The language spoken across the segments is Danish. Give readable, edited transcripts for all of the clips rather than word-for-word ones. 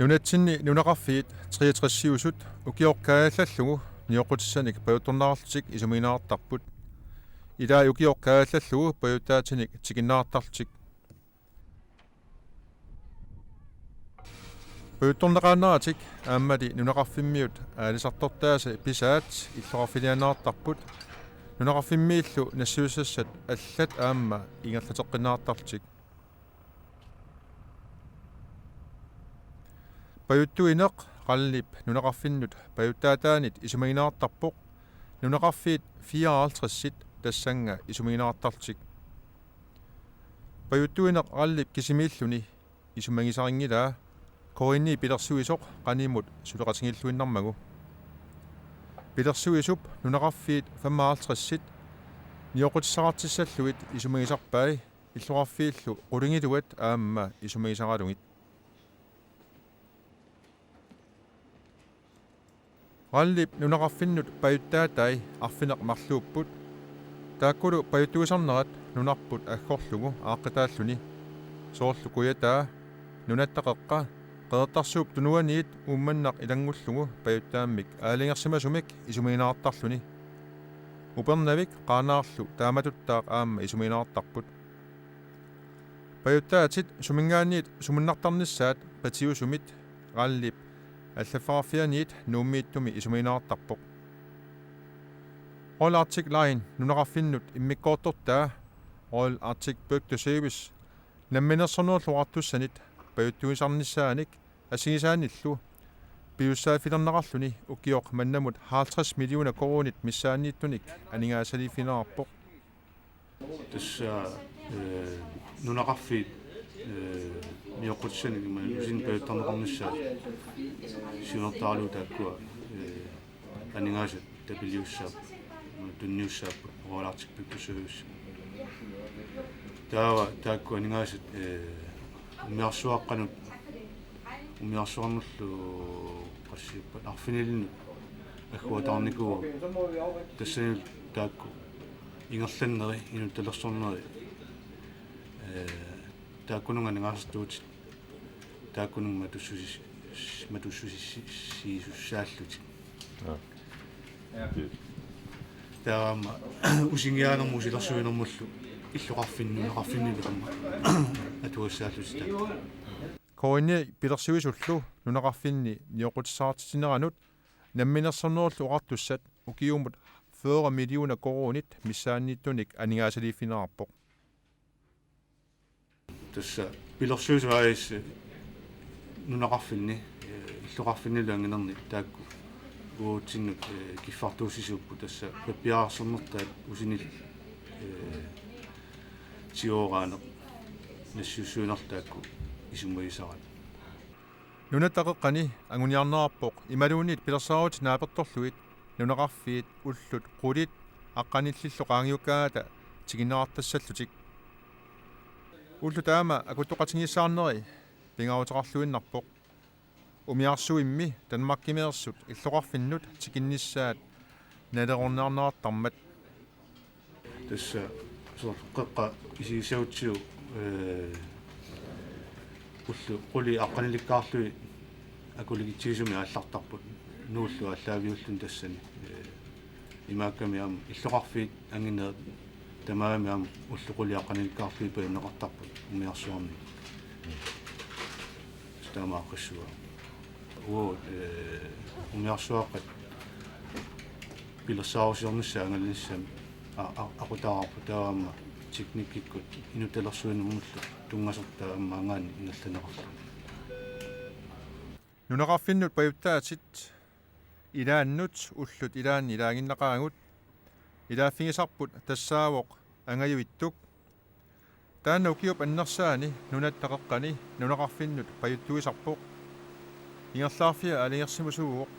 Nunatsinni nunaqarfiit 63-siusut ukiorkaallallugu niоqutисsaник pajuttornararlutik isuminaartarput ilaa ukiorkaallallugu pajutaatinik tikinnaartarlutik pajuttornaqaannaratik aammali nunaqarfimmiut aalisartortaasa pisaat illorafilianaartarput nunaqarfimmiillu nassuussassat allat aamma ingerlateqqinnaartarlutik pajuttuineq qallip nunaqarfinnut pajutaataanit isumiinaartarpoq nunaqarfiit 54-sit tassanga isumiinaartarlutik pajuttuineq qallip kisimiilluni isumangisarinnilaa korinni pilersuisoq qanimut suleqatingilluinnarmagu pilersuisup nunaqarfiit 55-sit nioqutissaqartissalluit isumangisarpai illuqarfiillu qulingiluat aamma isumangisaralungit qallip nunaqarfinnut pajutaatai arfineq marluupput taakkulu pajuttuisarnerat nunarput aggorlugu aaqqitaalluni soorlu kuyataa nunattaqeqqa qeertarsuup tunuaniit ummannaq ilangullugu pajuttaammik aalingersimasumik isumiinaartarluni upernavik qaanaarlu taamatuttaaq aamma isumiinaartarput pajuttaatit sumingaanniit sumunnartarnissaat qatiusumit qallip аллаффарафианиит нууммииттуми исуминаартарпоқ all artik line nunaqarfinnut immikkoortortaa all artik book to service намминерсорнууллуартуссанит пajuttuisarnissaanik асигисааниллу пиуссаафилернеқарлүни укиоқ маннамут 50 миллиона коронит миссаанииттуник анигаасалифинаарпоқ тасса нунақарфиит миоқутсаник усин пajuttarneqarnissaat сиунертаалу тааккуа анигаасат табилиуссаап тунниуссаап оолаартик пиктусуус таава таакку анигаасат умиарсуаққанут умиарсуарнуллу qassiuppat arfinilinu аггуатаарникуу тассанил таакку ингерланнери инутталерсорнери тааккунунга нангаартуут тааккунун матуссусиссааллут таама усингиаанерму силерсуинермуллу иллоқарфиннунеқарфиннилеқамма атуассааллут коинни пилерсуисуллу нунеқарфинни ниоқутсаартитинеранут намминерсорнерлу оqartussat укиумут 40 миллиона коронит миссаанииттуник анигаасалифинаарпоқ тасса пилерсуисуаис нунеқарфинни иллоқарфиннилуангинерни таакку уутсиннут киффартуусисууппу тасса паппиаарсернертаат усинил тиораанеқ нассуссуинертаакку исуммаисарат нунатақеққани агуниарнаарпоқ ималуунит пилерсааруут нааперторлуит нунеқарфиит уллут қулит аққаниллиллу qaangiukkaata тигиннаартассаллутик уллу таама акуттоқатингиссаарнери пингаарутеқарлуиннарпоқ умиарсуимми танмаккимеерсут иллоқарфиннут тикинниссаат налерорнаарнаартармат тасса соққеққа исигисаутсиу уллу қули аққаниликкаарлуи акулигитсигисуми ааллартарпут нууллу аллаавиуллун тассани имаакками аама иллоқарфиит ангинеэт тамаами аама уллу қули аққаниликкаарлуи паиннеқартарпут умиарсуарни стамааққиссуа уу умиарсуаққат пилерсаарусиорнissaа ангалниссами aqutаарпу таама техниккиккут инуталерсуинуммуллу тунгасертаа аммаангаани ингерланеқарлу нунеқарфиннут пajutaatит илааннут уллут илаанни илаагиннақаагут илааффигисарпут тассаавоқ ангаюиттук таанна укиуп аннерсаани нунаттақеққани нунеқарфиннут пajuttuisarpoq ингерлаарфиа алингерсимусууоқ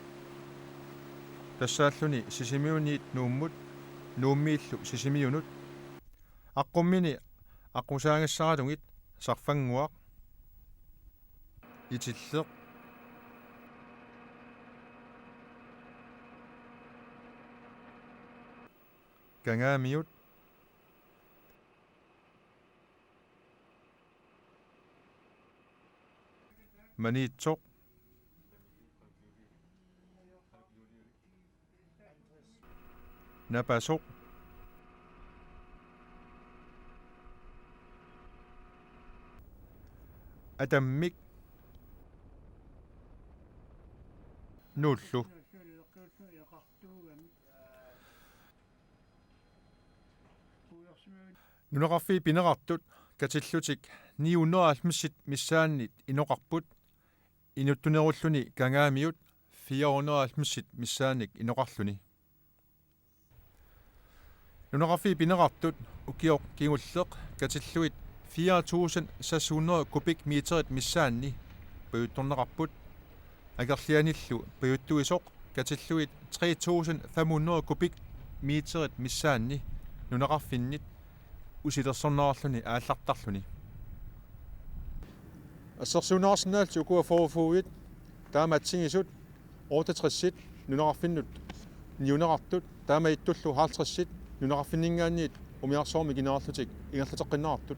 тассааллуни сисимиуниит нууммут нууммииллу сисимиунут аққуммини аққусаангассаралугит сарфангуақ итиллеқ гангаамиут маниитсоқ napasoq atammik nullu nunaqarfi pineqartut katillutik 950 missaannit inoqarput inuttunerulluni kangaamiut 450 missaannik inoqarluni nunaqarfi pineqartut ukioq kingulleq katilluit 4600 kubikmeterit missaanni payuttorneqarput agerlianillu payuttuisoq katilluit 3500 kubikmeterit missaanni nunaqarfinnit usilersornerarluni aallartarluni assersuunаарsinnaalt ukua forfuuit taamaatsingisut 68 nunaqarfinnut niuneqartut taama ittullu 50 nunaqarfinningaanniit umiarsoormi kineraarlutik ingerlateqqinnaartut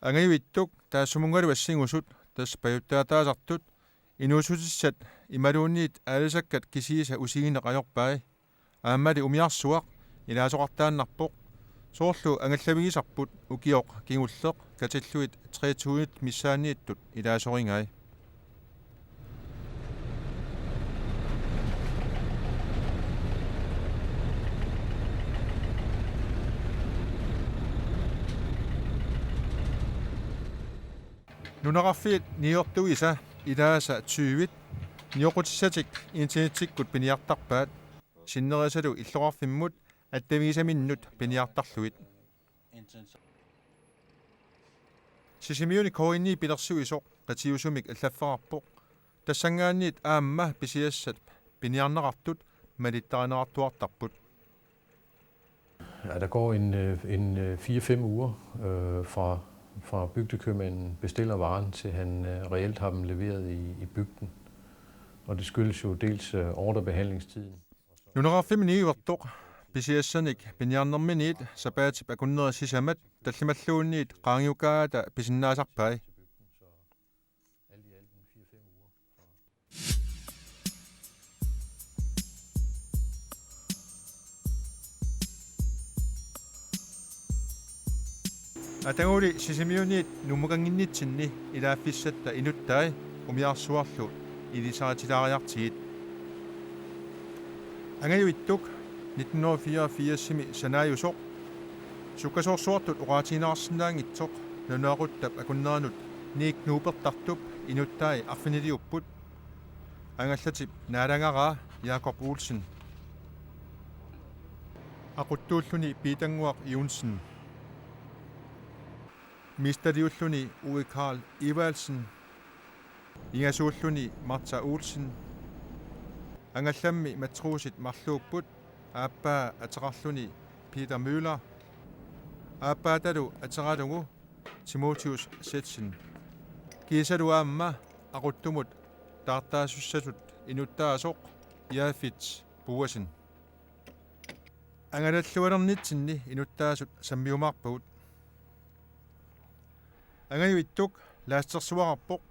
angayuittuk taassumunngalu assingusut tas payuttaataasartut inuusutissat imaluunniit aalisakkat kisiisa usigineqajorpai aammali umiarsuaq ilaasoqartaannarpoq soorlu angallavigisarput ukioq kingulleq katilluit 300 missaanniittut ilaasoringai nunaqarfiit niortuisa ilaasa 20 nioqutissaatik internetikkut piniartarpaat sinnerisalu illoqarfimmut attamiisaminnut piniartarluit sisimiuni korinni pilersuisoq qatiusumik allaffararpoq tassangaanniit aamma pisiassat piniarneqartut malittaranaqartuartarput. Ja, der går en 4-5 uger fra bygdekøbmanden bestiller varen til han reelt har dem leveret i bygden. Og det skyldes jo dels ordrebehandlingstiden. Nunaqarfiminiivertoq pisiassanik piniarnerminiit sapaatip akunnerisisamat tallimalluunniit qaangiukaata pisinnaasarpai. Atanguli sisimiuniit numukanginnitsinni ilaaffissatta inuttai umiarsuarlu ilisaratilaariartigit angayuittuk 1984 sanaajusoq sukkasoorsuartut oqaatiinaarsinnaangitsoq nanuaquttab akunneranut niiknuupertartup inuttai arfiniliupput angallatip naalangara Jakob Olsen aquttuulluni Piitanguaq Junsen mistadiulluni Uwe Karl Evalsen ingasuulluni Martha Olsen angallammi matruusit marluupput aappaa ateqarluni Peter Møller aappaatalu ateqalungu Timotheus Setsen kiisalu aamma aquttumut taartaasussatut inuttaasoq Jafit Buasen angalallualernitsinni inuttaasut sammiumaarpagut angayuittuk laastersuararpoq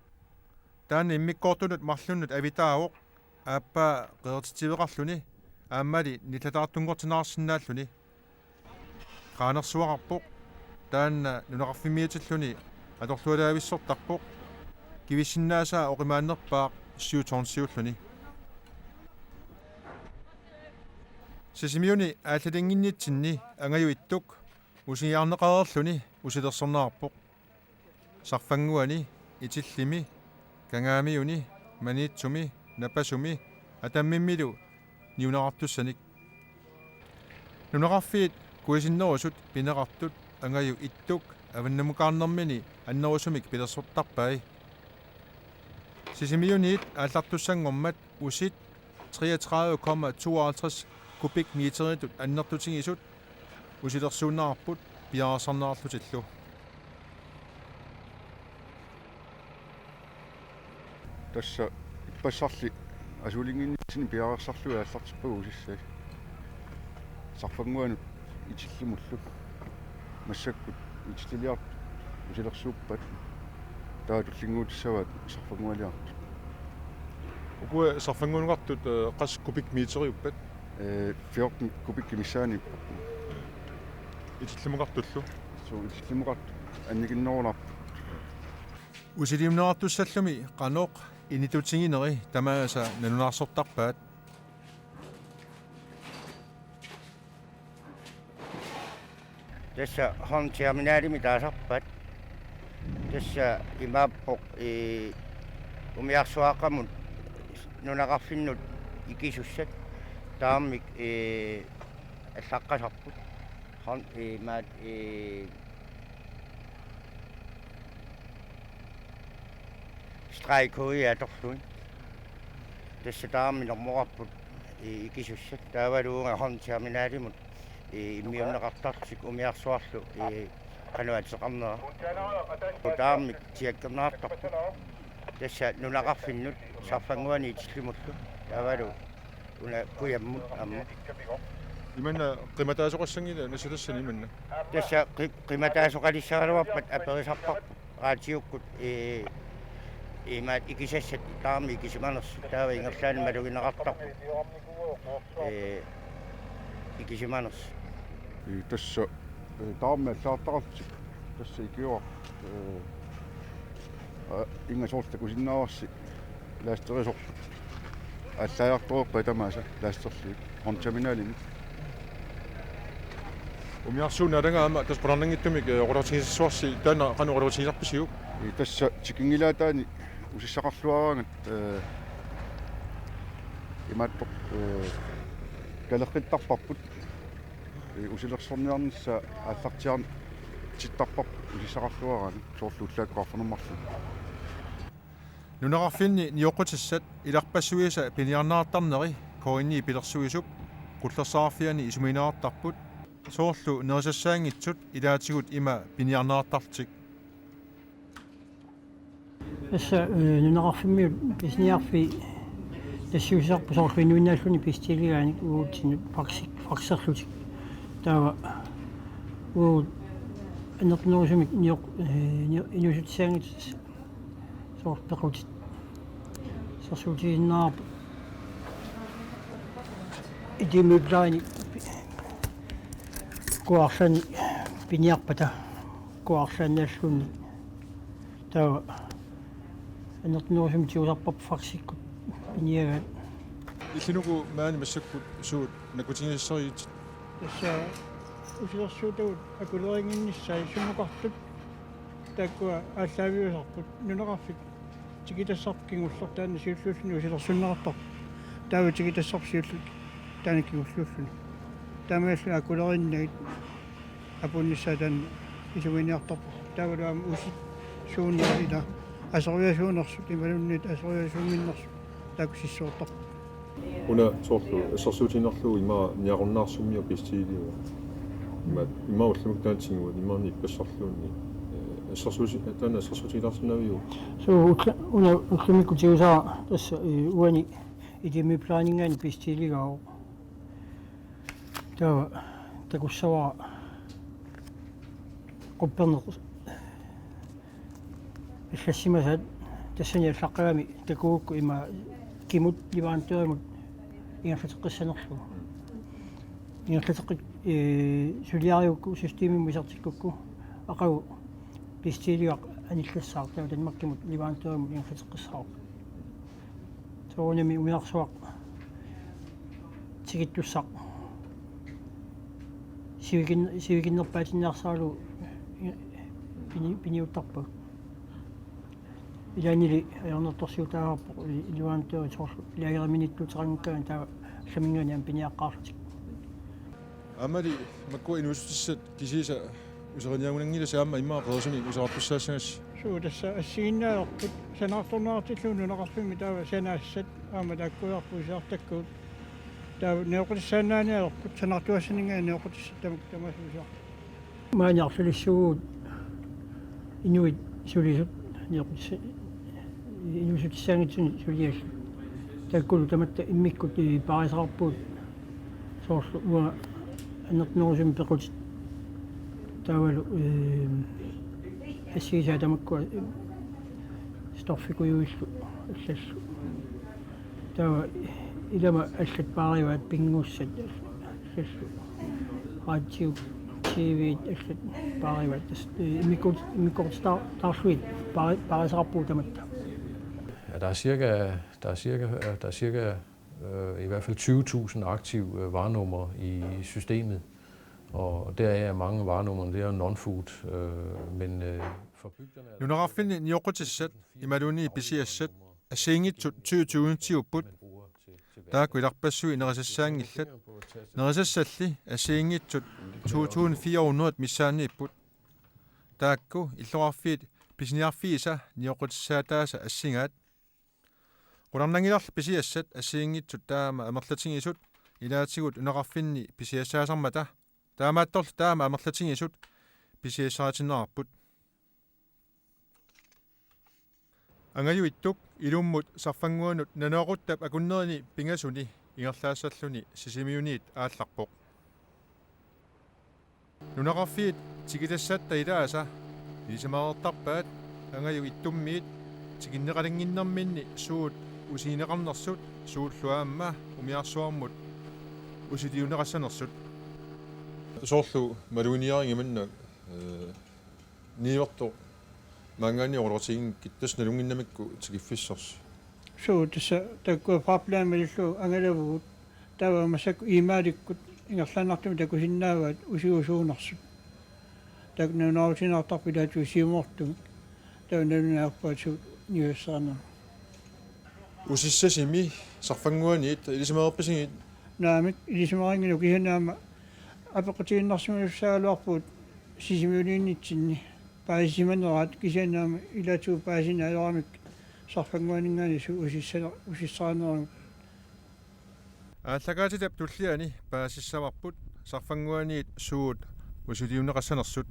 taanni immikkoortunut marlunnut avitaawoq aappaa qeertitiveqarluni aammali nillataartungortinaarsinnaalluni qaanersuararpoq taanna nunaqarfimiatilluni atorlualaavissortarpoq kivissinnaasa oqimaannerpaaq siutornsiulluni sisimiuni aallalingginnitsinni angayuittuk usigiarneqareerluni usilersornaarpoq sarfanguani itillimi kangaamiuni maniitsumi napasumi atammimmilu niunaqartussanik nunaqarfiit kuisinnerusut pineqartut angayu ittuk avannamukaarnermini annerusumik pilersortarpai sisimiuniit aallartussangormat usit 33,52 kubikmeteritut annertutingisut usilersuunnaarput piaarsornerarlutillu tässä ippassarli asulinginnitsin piarersarlu aallartippagu sissai sarfanguanut itillumullu massakkut itilliliart usilersuuppat taatullinguutissavaat sarfangualiart Uku sarfangunuartut qas kubikmeteriuppat 14 kubikkimissaani itillumungartullu. Illimuqart annikinnorularpu Usiliimnerartussallumi qanoq initutingineri tamaasa nanunaarsortarpaat. Tässä hontiaminääri taasarpat. Tässä imappoq umiarsuaqamut nunaqarfinnut ikisussat taammik allaqqasarput hon maat strajkoja torluin. Tässä taamminormoqarput ikisussat taavaluunga hontiaminaarimut immiunneqartarsik umiarsuarlu qanuatseqarnera taammi tiakkernaartarpu tässä nunaqarfinnut sarfanguani itillumullu taavalu una kuyammut amma Imanna qimataasoqassangila nasalassani imanna. tässä qimataasoqalissaruarpat aperisarparpu raatiukkut imaat ikisassat taammi ikisimanersu taava ingerlaani malugineqartarpu ikisimanersu tässä taammeallaartarartik tässä ikiuar ingasorta kusinnaarsi laasterisorput allaajartoruqqa tamaasa laasterli hontaminaalini Umiarsuunaalanga tas qorarnangittumik qorartingissuarsi taana qanu qorartingisarpisiu. tässä tikingilaataani usissaqarluarangat imaattoq kaleqqittarparput usilersorniarnissa аллартиарн титтарпар усissaqarluarani soorluullaakkuarfunermarlu Nunaqarfinni nioqutissat ilarpassuisa piniarnaartarneri koinni pilersuisup qullersaarfiani isuminaartarput soorlu nerisassaangitsut ilaatigut ima piniarnaartartik. Tässä nunaqarfimmi pisniarfi tassiusarpu soorfinuinnaalluni pistiligaani uutsinut fakserlutik taava annertunerusumik inusutsaangit soorpequtit sarsuutiginnaarpu idimiplaani kuarlani piniarpata kuarlaannaallunni taava annertunerusumik tiusarparpu faksikkut piniagaat Illunuku maani massakkut suut nakutingissarit. tässä usilersuutagut akuleringinnissai sumuqartut taakkua aalлааviusarput nunaqarfik tikitassarpkingullertaanna siulluulluni usilersunnerartar taava tikitassarsiullut taanikingulluulluni taamaalluna akulerinnagit apunnissaa taan isuviniartarpu taavaluam usit suunniarila aseriasuunersut imalunniit aseriasuuminnersu taakussissuortarpu Una soorlu sarsuutinerlu ima niaqornaarsummiu pistiiliu. Ima ullumuktaantingu imaani passerluunni. Sarsuutilarsinnaviu. una ullumikku tiusaa tässä uani idimiplaaningaani pistiiligaau taava takussavaa qupperneq illassimasat tassani allaqagami takuukku ima kimut livaantuamut ingerlateqqissanerlu ingerlateqqit suliariukku systeemimmu isartikkukku aqagu pistiiliaq anillassaar taava tanmakkimut livaantuamut ingerlateqqissaar soonami umiarsuaq tigittussaq sivikinnerpaatinniarsaalu piniuttarput ilaanili ajarnertorsiutaagarpoq livaantuamut soorlu ilaageriminittuuterangukkaan taava samingganiam piniaqqaarlutik Amali makku inusutissat kisiisa useriниагунангила saamma immaa qersuni usarappussaassangassa. suu tässä assiinnaaqut sanaartornaartilluun nunaqarfimmi taava sanaassat aama taakkuiarpu isaartakkuut taava neoqutissaaнаaniалерпут санаартуассанингаа неоqutissатамак тамасуусаа маанаарсулиссугуут инуит сулисут неоqutissa инусутиссаангитсуни сулиаллу таккулу таматта иммиккут парисарпуут соорлу уа аннертнерусум пеқут таавалу ассиисаа тамаккуа сторфикуюиллу аллаллу таа илама аллатпаариваат пингуссат сассу радио TV аллат паариваат тас имиккорт тарсуит парисарпуу таматта. Ja, der er cirka i hvert fald 20.000 aktive varenumre i systemet, og deraf er mange varenumre, det er non-food, men for bygderne... Nunaqarfinni niuqutissat imaluni pisiassat assingitsut 20 tiupput taakku ilarpassui nerisassaangillat nerisassalli assingitsut 2400 missaaniipput taakku illuarfiit pisiniarfiisa niuqutissaataasa assingaat qunarnangilarl pisiassat assingitsut taama amerlatingisut ilaatigut unaqarfinni pisiassaasarmata taamaattorl taama amerlatingisut pisiassaratinerarput angayuittuk ilummut sarfanguanut nanoquttab akunnerni pingasuni ingerlaassalluni sisimiuniit aallarpoq nunaqarfiit tigilassatta ilaasa ilisamaertarpaat angayu ittummiit tiginneqalinginnerminni suut usiineqarnersut suulluaamma umiarsuarmut usiliuneqassanersut soorlu maluiniaringimanna niivertu mangani orortiin kittas nalunginnamikku tigiffissers Suu tässä takkua problemillu angalavuut tava masak imaadikkut ingerlanartum takusinnaavaat usiusuunersut taknunausinartarpilaat usiumortum taunalunаарpaat suu niussarna usissasimi sarfanguaniit ilisimaerpisingit naamik ilismaringinu kihanaama apequtiinnarsumuussaaluarpuut sisimiuniinnitsinni paasimaneraat kisanaama ilatuu paasinaaloramik sarfanguaningaani su usissaanerunut ааллагаатилап туллиани паасиссаварпут сарфангуаниит суут усулиунеқассанерсут